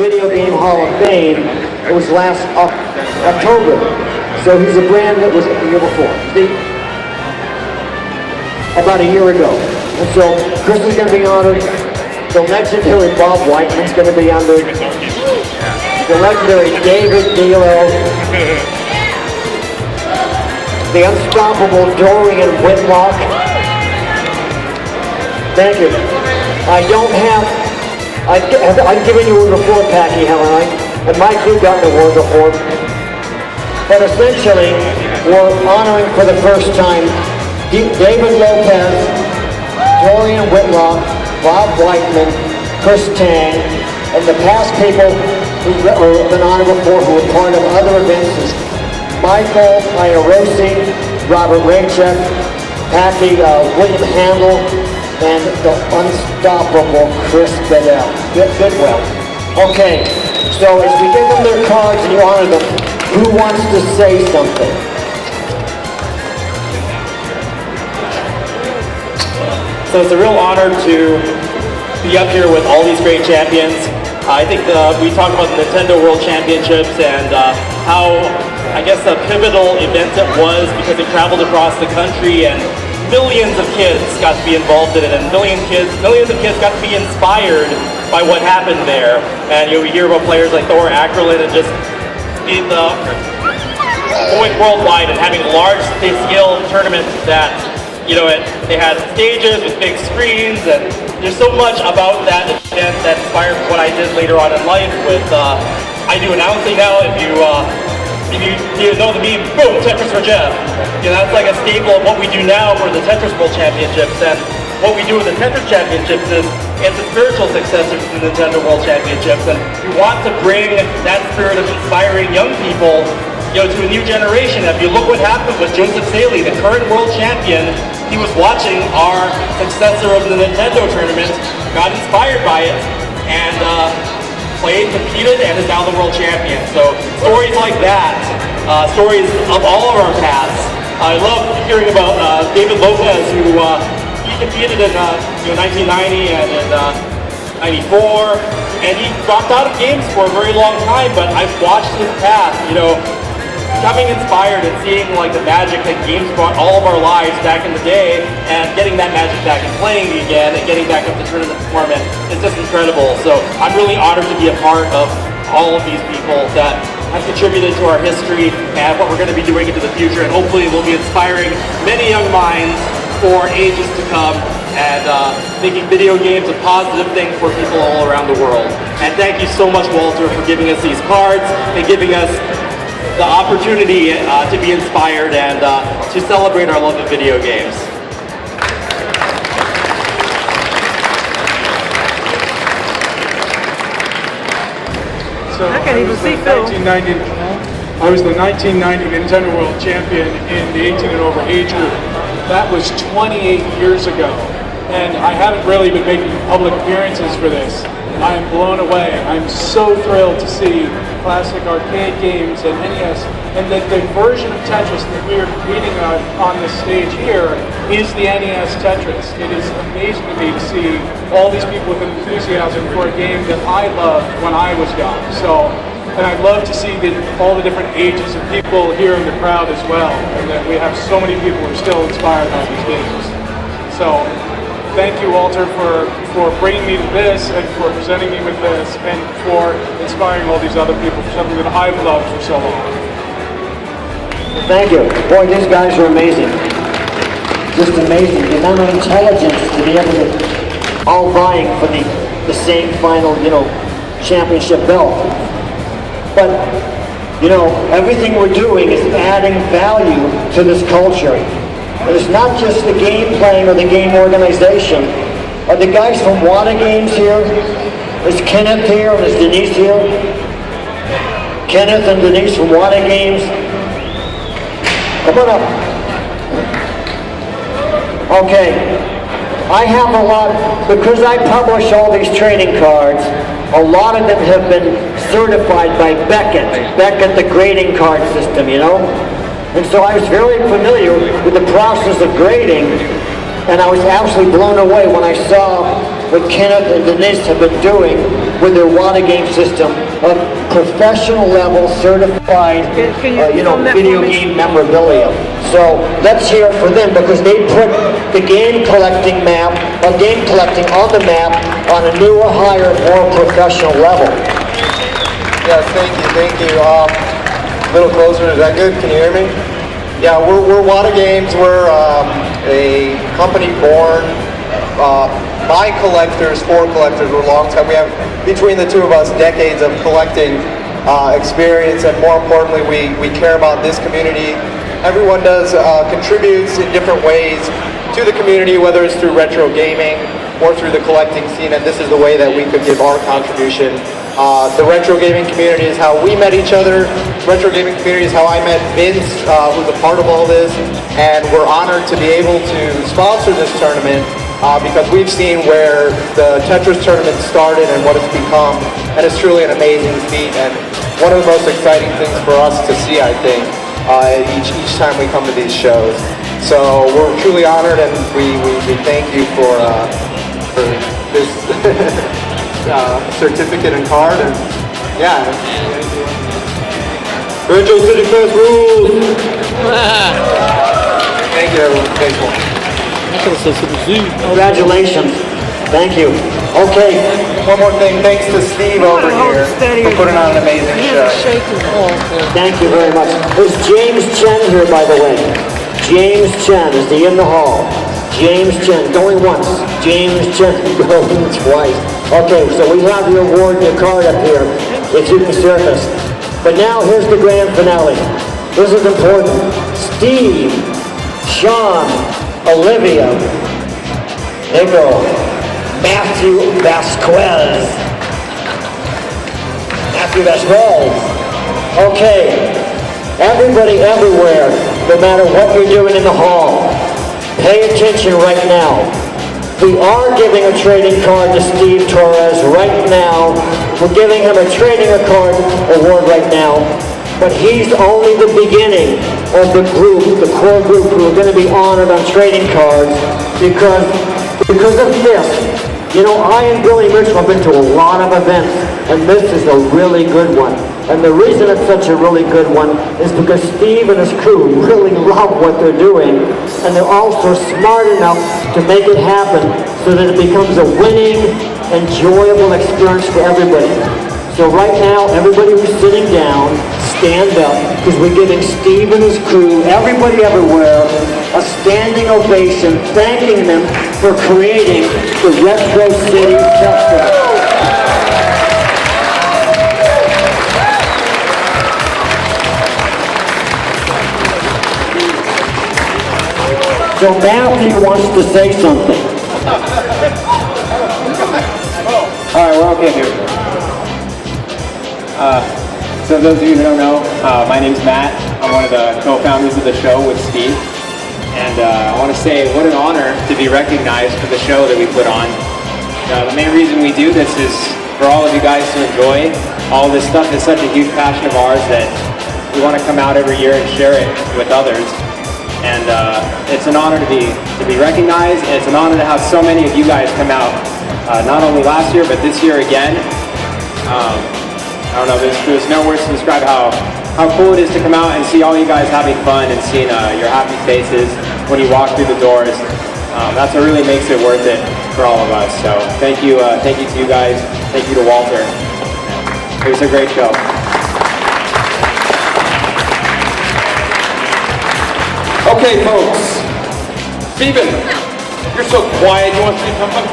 Video Game Hall of Fame. It was last October. So he's a brand that was the year before. About a year ago. And so Chris is going to be honored. The legendary Bob Whiteman's going to be honored. The legendary David Dilo. The unstoppable Dorian Whitlock. Thank you. I've given you a report, Packy, haven't I? And Mike, you've gotten a award before. But essentially, we're honoring for the first time David Lopez, Dorian Whitlock, Bob Whiteman, Chris Tang, and the past people who've been honored before who were part of other events is Michael Iorosi, Robert Racek, Packy, William Handel, and the unstoppable Chris Goodwell. Okay, so as we give them their cards and you honor them, who wants to say something? So it's a real honor to be up here with all these great champions. I think we talked about the Nintendo World Championships and how, I guess, a pivotal event it was because it traveled across the country and millions of kids got to be involved in it, and millions of kids got to be inspired by what happened there. And we hear about players like Thor Ackerlund and just going worldwide and having large-scale tournaments that, they had stages with big screens, and there's so much about that event that inspired what I did later on in life with, I do announcing now. If you know the meme, boom, Tetris for Jeff. That's like a staple of what we do now for the Tetris World Championships. And what we do with the Tetris Championships is it's a spiritual successor to the Nintendo World Championships. And we want to bring that spirit of inspiring young people, to a new generation. If you look what happened with Joseph Saley, the current world champion, he was watching our successor of the Nintendo tournament, got inspired by it, and played, competed, and is now the world champion. So stories like that, stories of all of our paths. I love hearing about David Lopez, who he competed in 1990 and in 94, and he dropped out of games for a very long time. But I've watched his path, becoming inspired and seeing like the magic that games brought all of our lives back in the day, and getting that magic back and playing it again and getting back up to tournament format is just incredible. So I'm really honored to be a part of all of these people that have contributed to our history and what we're going to be doing into the future, and hopefully we'll be inspiring many young minds for ages to come and making video games a positive thing for people all around the world. And thank you so much, Walter, for giving us these cards and giving us the opportunity to be inspired and to celebrate our love of video games. So I was the 1990 Nintendo World Champion in the 18 and over age group. That was 28 years ago, and I haven't really been making public appearances for this. I am blown away. I'm so thrilled to see classic arcade games and NES, and that the version of Tetris that we are competing on this stage here is the NES Tetris. It is amazing to me to see all these people with enthusiasm for a game that I loved when I was young. So, and I love to see all the different ages of people here in the crowd as well, and that we have so many people who are still inspired by these games. So, thank you, Walter, for bringing me to this and for presenting me with this and for inspiring all these other people for something that I've loved for so long. Thank you. Boy, these guys are amazing. Just amazing. The amount of intelligence to be able to all vying for the same final, championship belt. But, everything we're doing is adding value to this culture. And it's not just the game playing or the game organization. Are the guys from Wada Games here? Is Kenneth here and is Denise here? Kenneth and Denise from Wada Games. Come on up. Okay. I have a lot, because I publish all these trading cards, a lot of them have been certified by Beckett, the grading card system, And so I was very familiar with the process of grading, and I was absolutely blown away when I saw what Kenneth and Denise have been doing with their water game system of professional level certified, video game memorabilia. So let's hear it for them because they put the game collecting on the map on a newer, higher, more professional level. Yes, thank you. A little closer, is that good? Can you hear me? Yeah, we're Wada Games. We're a company born by collectors, for collectors. We're a long time. We have, between the two of us, decades of collecting experience, and more importantly, we care about this community. Everyone contributes in different ways to the community, whether it's through retro gaming or through the collecting scene, and this is the way that we could give our contribution. The retro gaming community is how we met each other. Retro gaming community is how I met Vince, who's a part of all this, and we're honored to be able to sponsor this tournament because we've seen where the Tetris tournament started and what it's become, and it's truly an amazing feat and one of the most exciting things for us to see, I think, each time we come to these shows. So we're truly honored, and we thank you for this certificate and card, and yeah. Retro City Fest rules! Thank you, everyone. Thankful. Congratulations. Thank you. Okay. One more thing. Thanks to Steve over here for putting on an amazing show. Thank you very much. There's James Chen here, by the way. James Chen is in the hall. James Chen, going once. James Chen, going twice. Okay, so we have your award and your card up here, if you can surface. But now, here's the grand finale. This is important. Steve, Shawne, Olivia, Nico, Matthew Vasquez. Okay, everybody everywhere, no matter what you're doing in the hall, pay attention right now. We are giving a trading card to Steve Torres right now. We're giving him a trading card award right now. But he's only the beginning of the group, the core group, who are going to be honored on trading cards because of this. You know, I and Billy Mitchell have been to a lot of events, and this is a really good one. And the reason it's such a really good one is because Steve and his crew really love what they're doing, and they're also smart enough to make it happen so that it becomes a winning, enjoyable experience for everybody. So right now, everybody who's sitting down, stand up, because we're giving Steve and his crew, everybody everywhere, a standing ovation, thanking them for creating the Retro City Festival. So Matthew wants to say something. All right, we're okay here. So those of you who don't know, my name's Matt. I'm one of the co-founders of the show with Steve. And I want to say what an honor to be recognized for the show that we put on. The main reason we do this is for all of you guys to enjoy all this stuff. Is such a huge passion of ours that we want to come out every year and share it with others. And it's an honor to be recognized, and it's an honor to have so many of you guys come out, not only last year, but this year again. I don't know, there's no words to describe how cool it is to come out and see all you guys having fun and seeing your happy faces when you walk through the doors. That's what really makes it worth it for all of us. So thank you to you guys. Thank you to Walter. It was a great show. Okay, folks. Steven, you're so quiet. You want to say something?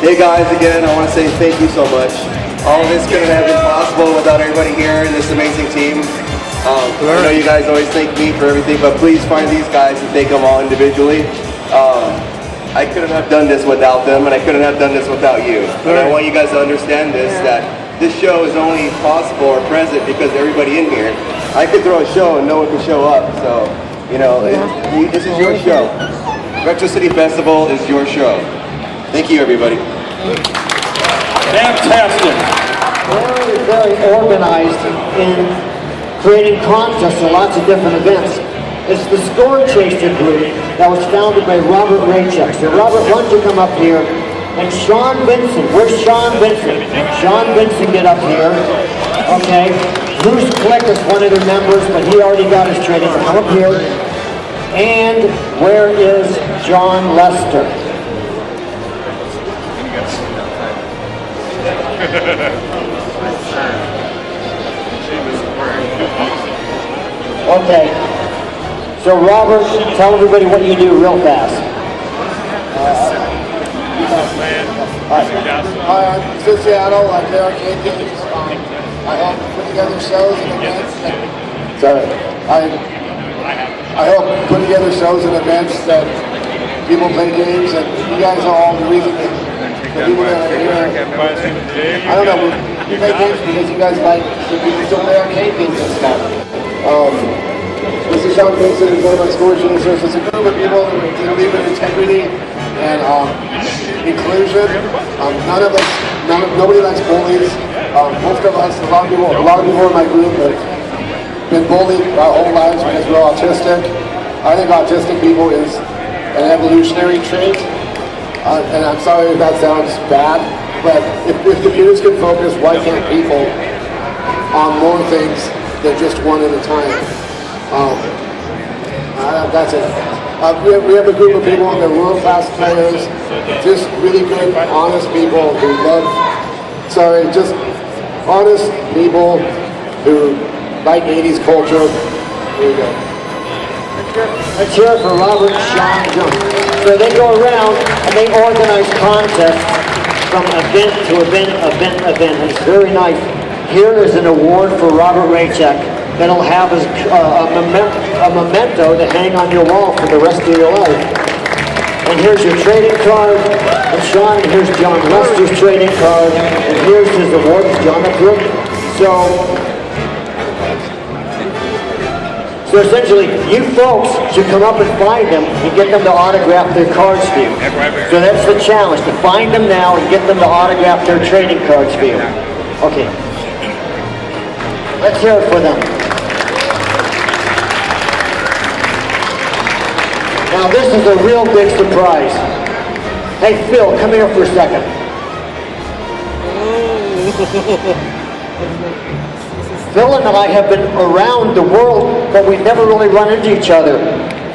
Hey guys, again, I want to say thank you so much. All of this couldn't have been possible without everybody here, this amazing team. I know you guys always thank me for everything, but please find these guys and thank them all individually. I couldn't have done this without them, and I couldn't have done this without you. And I want you guys to understand this, that this show is only possible or present because everybody in here. I could throw a show and no one could show up, so, you know, this is your show. Retro City Festival is your show. Thank you, everybody. Fantastic. Very, very organized in creating contests and lots of different events. It's the Score Chaser group that was founded by Robert Racek. So Robert, why don't you come up here And Shawne Vinson, where's Shawne Vinson? Shawne Vinson, get up here. Okay. Bruce Flick is one of their members, but he already got his training. So come up here. And where is John Lester? Okay. So Robert, tell everybody what you do real fast. Hi, I'm from Seattle. I play arcade games. I help put together shows and events. Sorry. I help put together shows and events that people play games, and you guys are all the reason that the people that are here. I don't know. We play games because you guys like the people still play arcade games and stuff. This is Shawne Vinson, is one of my sports users. It's a group of people that believe in integrity and inclusion. Nobody likes bullies. Most of us, a lot of people in my group have been bullied our whole lives because we're autistic. I think autistic people is an evolutionary trait. And I'm sorry if that sounds bad, but if computers can focus, why can't people on more things than just one at a time? That's it. We have a group of people, they're world-class players, just really good, honest people who just honest people who like 80s culture. Here we go. Let's hear it for Robert and Shawne Vinson. So they go around and they organize contests from event to event. It's very nice. Here is an award for Robert Racek that'll have as a memento to hang on your wall for the rest of your life. And here's your trading card. And Shawne, here's John Lester's trading card. And here's his award. John up here. So essentially, you folks should come up and find them and get them to autograph their cards for you. So that's the challenge, to find them now and get them to autograph their trading cards for you. Okay. Let's hear it for them. Now this is a real big surprise. Hey Phil, come here for a second. Phil and I have been around the world, but we've never really run into each other.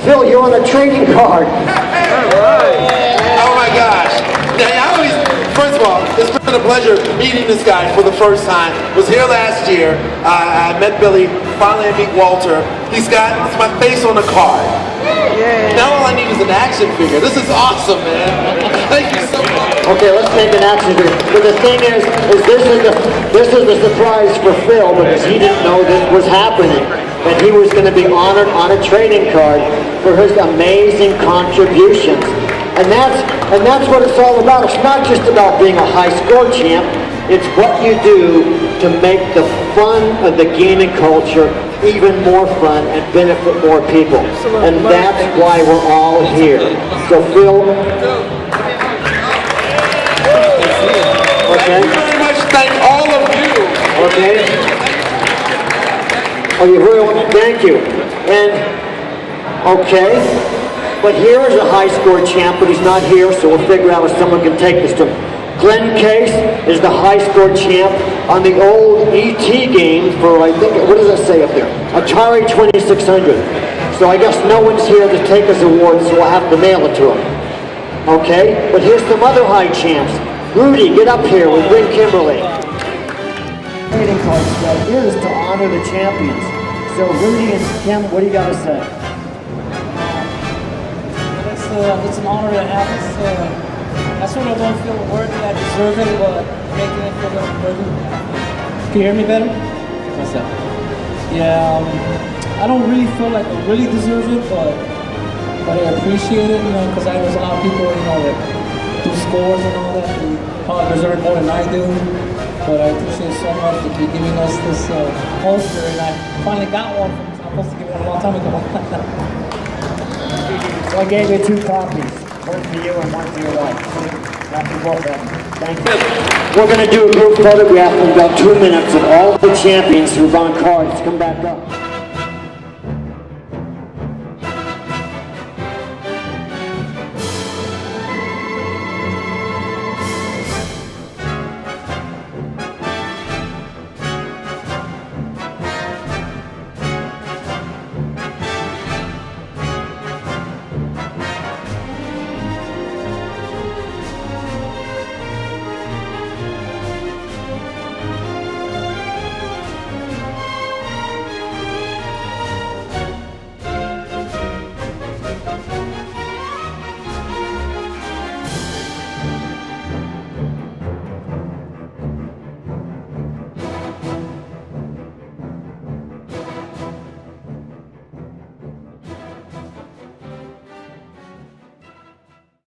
Phil, you're on a trading card. Oh my gosh. First of all, it's been a pleasure meeting this guy for the first time. Was here last year. I met Billy, finally I meet Walter. It's my face on a card. Now all I need is an action figure. This is awesome, man. Thank you so much. Okay, let's make an action figure. But the thing is this is the surprise for Phil because he didn't know this was happening. But he was going to be honored on a trading card for his amazing contributions. And that's what it's all about. It's not just about being a high score champ. It's what you do to make the fun of the gaming culture even more fun and benefit more people. And that's why we're all here. So Phil. Okay. Thank you very much. Thank all of you. Okay. Oh, you really want to thank you. And okay. But here is a high score champ, but he's not here, so we'll figure out if someone can take this to him. Glenn Case is the high score champ on the old ET game for, I think, what does that say up there? Atari 2600. So I guess no one's here to take his award, so we'll have to mail it to him. Okay? But here's some other high champs. Rudy, get up here with Rick Kimberly. Trading card spread is to honor the champions. So Rudy and Kim, what do you got to say? It's an honor to have this. I sort of don't feel worthy. I deserve it, but making it feel worthy. Can you hear me better? What's that? Yeah, I don't really feel like I really deserve it, but I appreciate it, because there's a lot of people, that do scores and all that, who probably deserve more than I do. But I appreciate it so much that you're giving us this poster, and I finally got one. I was supposed to give one a long time ago. So I gave you 2 copies, one for you and one for your wife. Thank you. We're going to do a group photograph in about 2 minutes of all the champions who've on cards. Come back up.